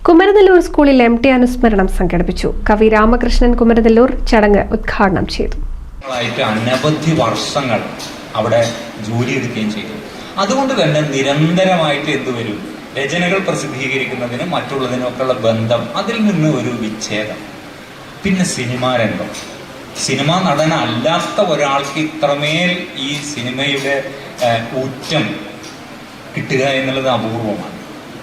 കുമരനെല്ലൂർ സ്കൂളിൽ MT അനുസ്മരണം സംഘടിപ്പിച്ചു. കവി രാമകൃഷ്ണൻ കുമരനെല്ലൂർ ചടങ്ങ് ഉദ്ഘാടനം ചെയ്തു. അനവധി വർഷങ്ങൾ അവിടെ ജോലിയെടുക്കുകയും ചെയ്തു. അതുകൊണ്ട് തന്നെ നിരന്തരമായിട്ട് എന്തുവരും രചനകൾ പ്രസിദ്ധീകരിക്കുന്നതിനും മറ്റുള്ളതിനൊക്കെയുള്ള ബന്ധം, അതിൽ നിന്ന് ഒരു വിച്ഛേദം. പിന്നെ സിനിമാ രംഗം, സിനിമാ നടനല്ലാത്ത ഒരാൾക്ക് ഇത്രമേൽ ഈ സിനിമയുടെ ഊറ്റം കിട്ടുക എന്നുള്ളത് അപൂർവമാണ്.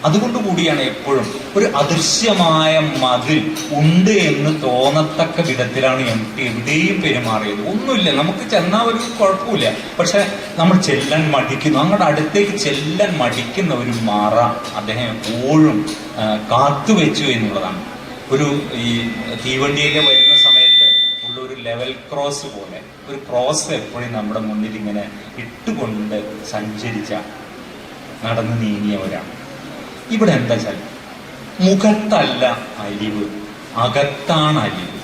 അതുകൊണ്ടുകൂടിയാണ് എപ്പോഴും ഒരു അദൃശ്യമായ മതിൽ ഉണ്ട് എന്ന് തോന്നത്തക്ക വിധത്തിലാണ് MT എവിടെയും പെരുമാറിയത്. ഒന്നുമില്ല, നമുക്ക് ചെന്നാൽ ഒരു കുഴപ്പമില്ല, പക്ഷെ നമ്മൾ ചെല്ലാൻ മടിക്കുന്നു. അങ്ങോട്ട് അടുത്തേക്ക് ചെല്ലാൻ മടിക്കുന്ന ഒരു മാറ അദ്ദേഹം എപ്പോഴും കാത്തുവെച്ചു എന്നുള്ളതാണ്. ഈ തീവണ്ടിയിലെ വരുന്ന സമയത്ത് ഉള്ള ഒരു ലെവൽ ക്രോസ് പോലെ ഒരു ക്രോസ് എപ്പോഴും നമ്മുടെ മുന്നിൽ ഇങ്ങനെ ഇട്ടുകൊണ്ട് സഞ്ചരിച്ച നടന്നു നീങ്ങിയവരാണ്. ഇവിടെ എന്താ വെച്ചാൽ മുഖത്തല്ല അലിവ്, അകത്താണ് അലിവ്.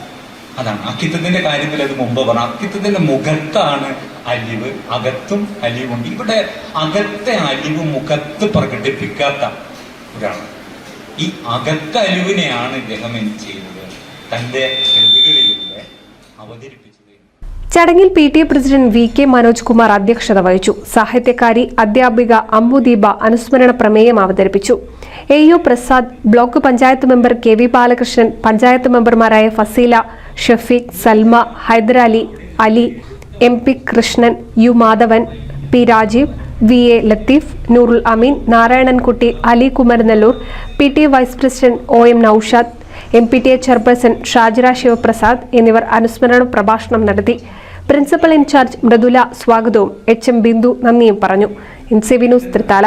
അതാണ് അക്കിത്തത്തിന്റെ കാര്യത്തിൽ അത് മുമ്പ് പറഞ്ഞു. അക്കിത്തത്തിന്റെ മുഖത്താണ് അലിവ്, അകത്തും അലിവുണ്ട്. ഇവിടെ അകത്തെ അലിവ് മുഖത്ത് പ്രകടിപ്പിക്കാത്ത ഒരാളാണ്. ഈ അകത്തെ അലിവിനെയാണ് ഇദ്ദേഹം എന്ത് ചെയ്തത്, തന്റെ കൃതികളിലൂടെ അവതരിപ്പിച്ചത്. ചടങ്ങിൽ PTA president VK Manoj Kumar അധ്യക്ഷത വഹിച്ചു. സാഹിത്യകാരി അധ്യാപിക അമ്മുദീപ അനുസ്മരണ പ്രമേയം അവതരിപ്പിച്ചു. AO Prasad, block panchayat member KV Balakrishnan, panchayat മെമ്പർമാരായ Fazeela, Shafeeq, Salma, Hyder Ali, Ali, MP Krishnan, U Madhavan, P Rajeev, VA Latheef, Noorul Ameen, Narayanankutty, Ali Kumaranellur, PTA vice president OM Noushad, MPTA chairperson Shajira Sivaprasad എന്നിവർ അനുസ്മരണ പ്രഭാഷണം നടത്തി. പ്രിൻസിപ്പൽ ഇൻചാർജ് മൃദുല സ്വാഗതവും HM ബിന്ദു നന്ദിയും പറഞ്ഞു. NCV news Thrithala.